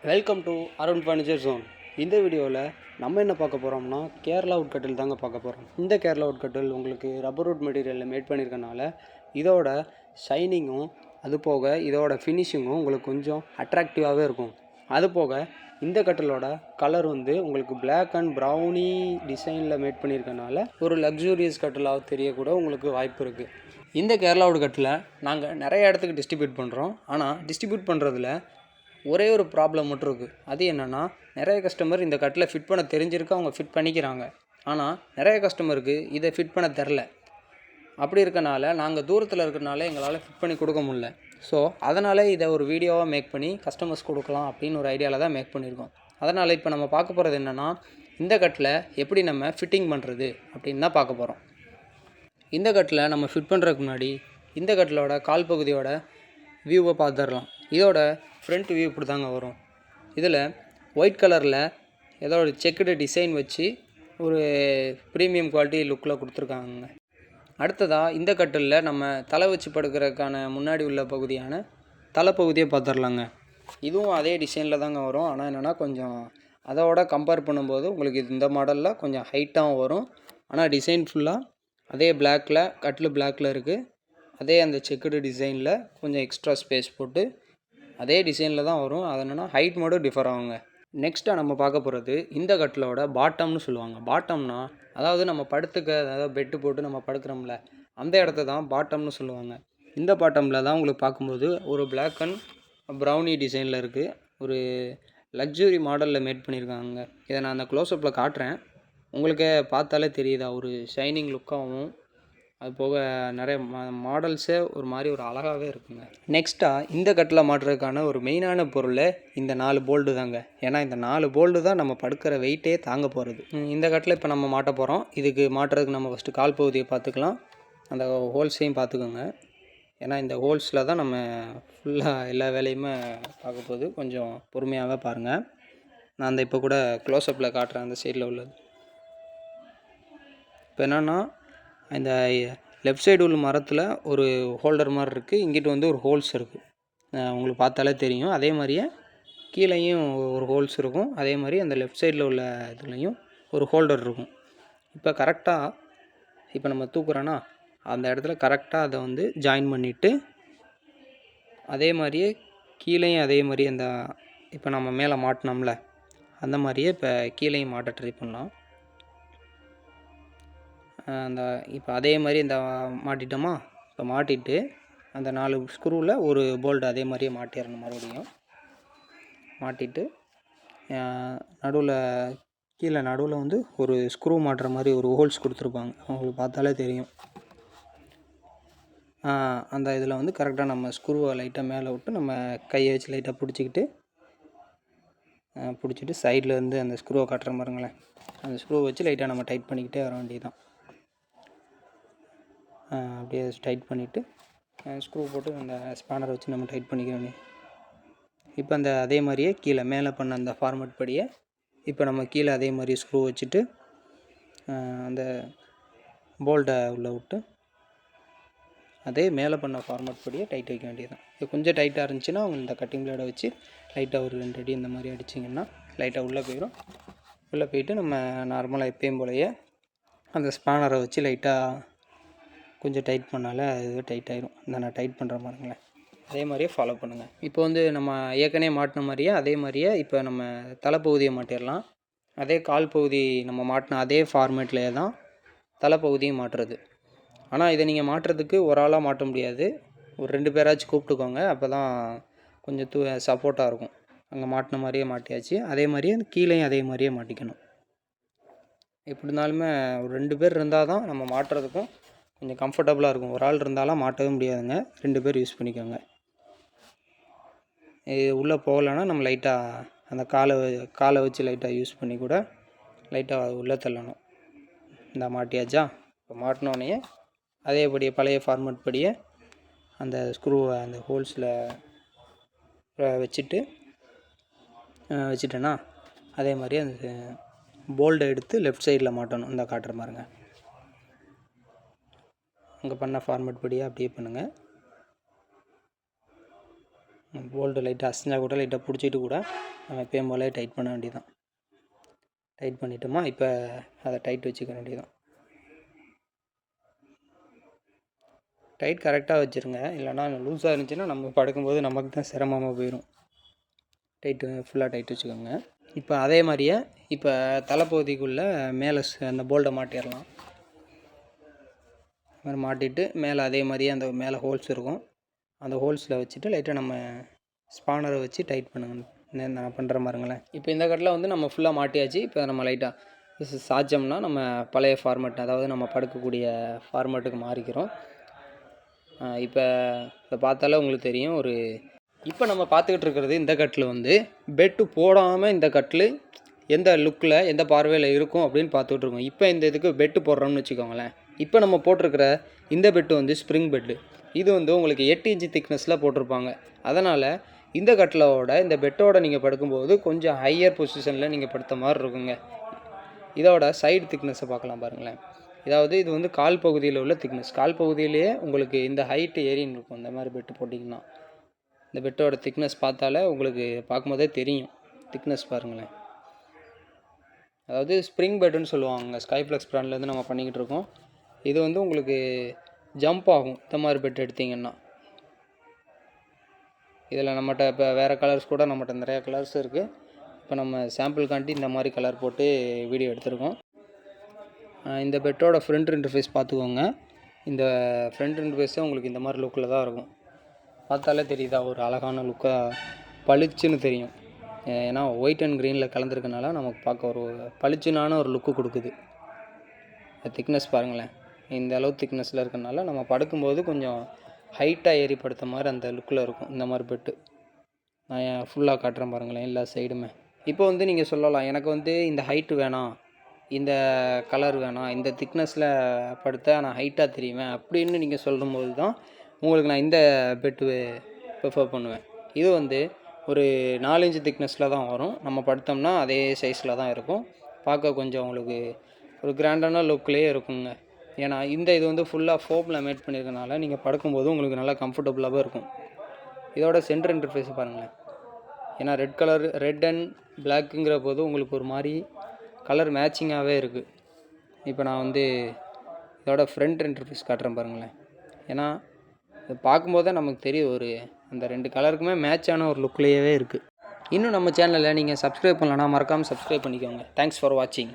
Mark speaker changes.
Speaker 1: Welcome to Arun furniture zone. இந்த வீடியோவில் நம்ம என்ன பார்க்க போகிறோம்னா கேரளா உட் கட்டில் தாங்க பார்க்க போகிறோம். இந்த கேரளா உட் கட்டில் உங்களுக்கு ரப்பர் வுட் மெட்டீரியலில் மேட் பண்ணியிருக்கனால இதோட ஷைனிங்கும் அது போக இதோட ஃபினிஷிங்கும் உங்களுக்கு கொஞ்சம் அட்ராக்டிவாகவே இருக்கும். அது போக இந்த கட்டிலோட கலர் உங்களுக்கு பிளாக் அண்ட் ப்ரௌனி டிசைனில் மேட் பண்ணியிருக்கனால ஒரு லக்ஸூரியஸ் கட்டிலாக தெரியக்கூட உங்களுக்கு வாய்ப்பு இருக்குது. இந்த கேரளா உட் கட்டில் நாங்கள் நிறைய இடத்துக்கு டிஸ்ட்ரிபியூட் பண்ணுறோம். ஆனால் டிஸ்ட்ரிபியூட் பண்ணுறதுல ஒரே ஒரு ப்ராப்ளம் மட்டும் இருக்குது. அது என்னென்னா, நிறைய கஸ்டமர் இந்த கட்டில் ஃபிட் பண்ண தெரிஞ்சிருக்கு, அவங்க ஃபிட் பண்ணிக்கிறாங்க. ஆனால் நிறைய கஸ்டமருக்கு இதை ஃபிட் பண்ண தெரில. அப்படி இருக்கனால நாங்கள் தூரத்தில் இருக்கிறனால எங்களால் ஃபிட் பண்ணி கொடுக்க முடியல. ஸோ அதனால் இதை ஒரு வீடியோவாக மேக் பண்ணி கஸ்டமர்ஸ் கொடுக்கலாம் அப்படின்னு ஒரு ஐடியாவில் தான் மேக் பண்ணியிருக்கோம். அதனால் இப்போ நம்ம பார்க்க போகிறது என்னென்னா, இந்த கட்டில் எப்படி நம்ம ஃபிட்டிங் பண்ணுறது அப்படின்னு தான் பார்க்க போகிறோம். இந்த கட்டில் நம்ம ஃபிட் பண்ணுறதுக்கு முன்னாடி இந்த கட்டிலோட கால் பகுதியோட வியூவை பார்த்துடலாம். இதோட ஃப்ரண்ட் வியூ இப்படி தாங்க வரும். இதில் ஒயிட் கலரில் ஏதோ ஒரு செக்குடு டிசைன் வச்சு ஒரு ப்ரீமியம் குவாலிட்டி லுக்கில் கொடுத்துருக்காங்க. அடுத்ததாக இந்த கட்டிலில் நம்ம தலை வச்சு படுக்கிறதுக்கான முன்னாடி உள்ள பகுதியான தலைப்பகுதியை பார்த்துடலாங்க. இதுவும் அதே டிசைனில் தாங்க வரும். ஆனால் என்னென்னா கொஞ்சம் அதோட கம்பேர் பண்ணும்போது உங்களுக்கு இந்த மாடலில் கொஞ்சம் ஹைட்டாகவும் வரும். ஆனால் டிசைன் ஃபுல்லாக அதே பிளாக்கில் கட்டில் பிளாக்கில் இருக்குது. அதே அந்த செக்குடு டிசைனில் கொஞ்சம் எக்ஸ்ட்ரா ஸ்பேஸ் போட்டு அதே டிசைனில் தான் வரும். அது என்னென்னா ஹைட் மட்டும் டிஃபர் ஆகுங்க. நெக்ஸ்ட்டாக நம்ம பார்க்க போகிறது இந்த கட்டிலோட பாட்டம்னு சொல்லுவாங்க. பாட்டம்னா அதாவது நம்ம அதாவது பெட்டு போட்டு நம்ம படுக்கிறோம்ல, அந்த இடத்த தான் பாட்டம்னு சொல்லுவாங்க. இந்த பாட்டமில் தான் உங்களுக்கு பார்க்கும்போது ஒரு பிளாக் அண்ட் ப்ரௌனி டிசைனில் இருக்குது. ஒரு லக்ஸுரி மாடலில் மேட் பண்ணியிருக்காங்க. இதை நான் அந்த க்ளோஸ்அப்பில் காட்டுறேன். உங்களுக்கே பார்த்தாலே தெரியுதா ஒரு ஷைனிங் லுக்காகவும் அது போக நிறைய மாடல்ஸே ஒரு மாதிரி ஒரு அழகாகவே இருக்குங்க. நெக்ஸ்ட்டாக இந்த கட்டில் மாட்டுறதுக்கான ஒரு மெயினான பொருள் இந்த 4 போல்டு தாங்க. ஏன்னா இந்த 4 போல்டு தான் நம்ம படுக்கிற வெயிட்டே தாங்க போகிறது. இந்த கட்டில் இப்போ நம்ம மாட்ட போகிறோம். இதுக்கு மாட்டுறதுக்கு நம்ம ஃபஸ்ட்டு கால் பகுதியை பார்த்துக்கலாம். அந்த ஹோல்ஸையும் பார்த்துக்கோங்க. ஏன்னா இந்த ஹோல்ஸில் தான் நம்ம ஃபுல்லாக எல்லா வேலையுமே பார்க்க போகுது. கொஞ்சம் பொறுமையாகவே பாருங்கள். நான் அந்த இப்போ கூட க்ளோஸ்அப்பில் காட்டுறேன் அந்த சைடில் உள்ளது. இப்போ என்னென்னா இந்த லெஃப்ட் சைடு உள்ள மரத்தில் ஒரு ஹோல்டர் மாதிரி இருக்குது. இங்கிட்டு ஒரு ஹோல்ஸ் இருக்குது. உங்களுக்கு பார்த்தாலே தெரியும். அதே மாதிரியே கீழேயும் ஒரு ஹோல்ஸ் இருக்கும். அதே மாதிரி அந்த லெஃப்ட் சைடில் உள்ள இதுலேயும் ஒரு ஹோல்டர் இருக்கும். இப்போ கரெக்டாக இப்போ நம்ம தூக்குறோன்னா அந்த இடத்துல கரெக்டாக அதை ஜாயின் பண்ணிவிட்டு அதே மாதிரியே கீழேயும் அதே மாதிரி அந்த இப்போ நம்ம மேலே மாட்டினோம்ல அந்த மாதிரியே இப்போ கீழேயும் மாட்ட ட்ரை பண்ணலாம். அந்த இப்போ அதே மாதிரி இந்த மாட்டிட்டோமா, இப்போ மாட்டிட்டு அந்த 4 ஸ்க்ரூவில் ஒரு போல்டு அதே மாதிரியே மாட்டிடணும். மறுபடியும் மாட்டிட்டு நடுவில் கீழே நடுவில் ஒரு ஸ்க்ரூ மாட்டுற மாதிரி ஒரு ஹோல்ஸ் கொடுத்துருப்பாங்க. உங்களுக்கு பார்த்தாலே தெரியும். அந்த இதில் கரெக்டாக நம்ம ஸ்க்ரூவை லைட்டாக மேலே விட்டு நம்ம கையை வச்சு லைட்டாக பிடிச்சிட்டு சைடில் அந்த ஸ்க்ரூவை காட்டுற மாதிரிங்களேன், அந்த ஸ்க்ரூவை வச்சு லைட்டாக நம்ம டைட் பண்ணிக்கிட்டே வர வேண்டியதுதான். அப்படியே டைட் பண்ணிவிட்டு ஸ்க்ரூ போட்டு அந்த ஸ்பேனரை வச்சு நம்ம டைட் பண்ணிக்கிறோம். இப்போ அந்த அதே மாதிரியே கீழே மேலே பண்ண அந்த ஃபார்மேட் படியே இப்போ நம்ம கீழே அதே மாதிரி ஸ்க்ரூ வச்சுட்டு அந்த போல்ட்டை உள்ளே விட்டு அதே மேலே பண்ண ஃபார்மேட் படியே டைட் வைக்க வேண்டியதுதான். இது கொஞ்சம் டைட்டாக இருந்துச்சுன்னா இந்த கட்டிங் பிளேடை வச்சு லைட்டாக ஒரு 2 அடி இந்த மாதிரி அடிச்சிங்கன்னா லைட்டாக உள்ளே போயிடும். உள்ளே போயிட்டு நம்ம நார்மலாக எப்பயும் போலயே அந்த ஸ்பேனரை வச்சு லைட்டாக கொஞ்சம் டைட் பண்ணாலே அது டைட் ஆகிடும். இந்த நான் டைட் பண்ணுற மாதிரிங்களேன், அதே மாதிரியே ஃபாலோ பண்ணுங்கள். இப்போ நம்ம ஏற்கனவே மாட்டின மாதிரியே அதே மாதிரியே இப்போ நம்ம தலைப்பகுதியை மாட்டிடலாம். அதே கால் பகுதி நம்ம மாட்டின அதே ஃபார்மேட்லேயே தான் தலைப்பகுதியும் மாட்டுறது. ஆனால் இதை நீங்கள் மாட்டுறதுக்கு ஒரு ஆளாக மாட்ட முடியாது. ஒரு 2 பேராச்சும் கூப்பிட்டுக்கோங்க. அப்போ தான் கொஞ்சம் சப்போர்ட்டாக இருக்கும். அங்கே மாட்டின மாதிரியே மாட்டியாச்சு. அதே மாதிரியே கீழேயும் அதே மாதிரியே மாட்டிக்கணும். எப்படி இருந்தாலுமே ஒரு 2 பேர் இருந்தால் தான் நம்ம மாட்டுறதுக்கும் கொஞ்சம் கம்ஃபர்டபுளாக இருக்கும். ஒரு ஆள் இருந்தாலும் மாட்டவே முடியாதுங்க. 2 பேர் யூஸ் பண்ணிக்கோங்க. இது உள்ளே போகலைன்னா நம்ம லைட்டாக அந்த காலை வச்சு லைட்டாக யூஸ் பண்ணி கூட லைட்டாக உள்ளே தள்ளணும். இந்த மாட்டியாச்சா? இப்போ மாட்டினோடனே அதேபடியே பழைய ஃபார்மேட் படியே அந்த ஸ்க்ரூவை அந்த ஹோல்ஸில் வச்சுட்டேன்னா அதே மாதிரி அந்த போல்டை எடுத்து லெஃப்ட் சைடில் மாட்டணும். இந்த காட்டுற மாதிரிங்க. அங்கே பண்ண ஃபார்மேட் படியே அப்படியே பண்ணுங்கள். போல்டு லைட்டாக அசைஞ்சா கூட லைட்டாக பிடிச்சிட்டு கூட நம்ம எப்பயும் போல டைட் பண்ண வேண்டியதான். டைட் பண்ணிட்டோமா, இப்போ அதை டைட் வச்சுக்க வேண்டியதான். டைட் கரெக்டாக வச்சுருங்க, இல்லைனா லூஸாக இருந்துச்சுன்னா நம்ம படுக்கும்போது நமக்கு தான் சிரமமாக போயிடும். டைட்டு ஃபுல்லாக டைட் வச்சுக்கோங்க. இப்போ அதே மாதிரியே இப்போ தலைப்பகுதிக்குள்ளே மேலே அந்த போல்டை மாட்டிடலாம். அது மாதிரி மாட்டிட்டு மேலே அதே மாதிரியே அந்த மேலே ஹோல்ஸ் இருக்கும், அந்த ஹோல்ஸில் வச்சுட்டு லைட்டாக நம்ம ஸ்பானரை வச்சு டைட் பண்ணுங்க. நான் பண்ணுற மாதிரிங்களேன். இப்போ இந்த கட்டில் வந்து நம்ம ஃபுல்லாக மாட்டியாச்சு. இப்போ நம்ம லைட்டாக சாய்ச்சோம்னா நம்ம பழைய ஃபார்மேட், அதாவது நம்ம படுக்கக்கூடிய ஃபார்மேட்டுக்கு மாறிக்கிறோம். இப்போ இதை பார்த்தாலே உங்களுக்கு தெரியும். இப்போ நம்ம பார்த்துக்கிட்டு இருக்கிறது இந்த கட்டில் வந்து பெட்டு போடாமல் இந்த கட்டில் எந்த லுக்கில் எந்த பார்வையில் இருக்கும் அப்படின்னு பார்த்துக்கிட்டு இருக்கோம். இப்போ இந்த இதுக்கு பெட்டு போடுறோம்னு வச்சுக்கோங்களேன். இப்போ நம்ம போட்டிருக்கிற இந்த பெட்டு வந்து ஸ்ப்ரிங் பெட்டு. இது வந்து உங்களுக்கு 8 இன்ச்சு திக்னஸில் போட்டிருப்பாங்க. அதனால் இந்த கட்டிலோட இந்த பெட்டோட நீங்கள் படுக்கும்போது கொஞ்சம் ஹையர் பொசிஷனில் நீங்கள் படுத்த மாதிரி இருக்குங்க. இதோட சைடு திக்னஸை பார்க்கலாம் பாருங்களேன். அதாவது இது வந்து கால் பகுதியில் உள்ள திக்னஸ். கால் பகுதியிலேயே உங்களுக்கு இந்த ஹைட்டு ஏறின்னு இருக்கும். இந்த மாதிரி பெட்டு போட்டிங்கன்னா இந்த பெட்டோட திக்னஸ் பார்த்தாலே உங்களுக்கு பார்க்கும்போதே தெரியும். திக்னஸ் பாருங்களேன். அதாவது ஸ்ப்ரிங் பெட்டுன்னு சொல்லுவாங்க. ஸ்கைஃப்ளெக்ஸ் பிராண்ட்லேருந்து நம்ம பண்ணிக்கிட்டு இருக்கோம். இது வந்து உங்களுக்கு ஜம்ப் ஆகும் இந்த மாதிரி பெட் எடுத்திங்கன்னா. இதில் நம்மகிட்ட இப்போ வேறு கலர்ஸ் கூட நம்மகிட்ட நிறையா கலர்ஸ் இருக்குது. இப்போ நம்ம சாம்பிளுக்காண்டி இந்த மாதிரி கலர் போட்டு வீடியோ எடுத்திருக்கோம். இந்த பெட்டோட ஃப்ரண்ட் இன்டர்ஃபேஸ் பார்த்துக்கோங்க. இந்த ஃப்ரண்ட் இன்டர்ஃபேஸே உங்களுக்கு இந்த மாதிரி லுக்கில் தான் இருக்கும். பார்த்தாலே தெரியுதா, ஒரு அழகான லுக்காக பளிச்சுன்னு தெரியும். ஏன்னா ஒயிட் அண்ட் க்ரீனில் கலந்துருக்கனால நமக்கு பார்க்க ஒரு பளிச்சுனான ஒரு லுக்கு கொடுக்குது. திக்னஸ் பாருங்களேன். இந்த அளவு திக்னஸில் இருக்கனால நம்ம படுக்கும்போது கொஞ்சம் ஹைட்டாக ஏறி படுத்த மாதிரி அந்த லுக்கில் இருக்கும் இந்த மாதிரி பெட்டு. நான் ஃபுல்லாக காட்டுறேன் பாருங்களேன் எல்லா சைடுமே. இப்போ வந்து நீங்கள் சொல்லலாம், எனக்கு வந்து இந்த ஹைட்டு வேணாம், இந்த கலர் வேணாம், இந்த திக்னஸில் படுத்தா நான் ஹைட்டாக தெரியுவேன் அப்படின்னு நீங்கள் சொல்லும்போது தான் உங்களுக்கு நான் இந்த பெட்டு ப்ரிஃபர் பண்ணுவேன். இது வந்து ஒரு 4 இன்ச்சு திக்னஸில் தான் வரும். நம்ம படுத்தோம்னா அதே சைஸில் தான் இருக்கும். பார்க்க கொஞ்சம் உங்களுக்கு ஒரு கிராண்டான லுக்லேயே இருக்குங்க. ஏன்னா இது வந்து ஃபுல்லாக ஃபோமில் மேட் பண்ணியிருக்கனால நீங்கள் படுக்கும்போது உங்களுக்கு நல்லா கம்ஃபர்டபுளாகவே இருக்கும். இதோட சென்டர் இன்டர்ஃபேஸ் பாருங்களேன். ஏன்னா ரெட் அண்ட் பிளாக்குங்கிற போது உங்களுக்கு ஒரு மாதிரி கலர் மேட்சிங்காகவே இருக்குது. இப்போ நான் வந்து இதோட ஃப்ரண்ட் இன்டர்ஃபேஸ் காட்டுறேன் பாருங்களேன். ஏன்னா இது பார்க்கும்போது தான் நமக்கு தெரியும், அந்த 2 கலருக்குமே மேட்சான ஒரு லுக்லேயே இருக்குது. இன்னும் நம்ம சேனலில் நீங்கள் சப்ஸ்கிரைப் பண்ணலன்னா மறக்காமல் சப்ஸ்கிரைப் பண்ணிக்கோங்க. தேங்க்ஸ் ஃபார் வாட்சிங்.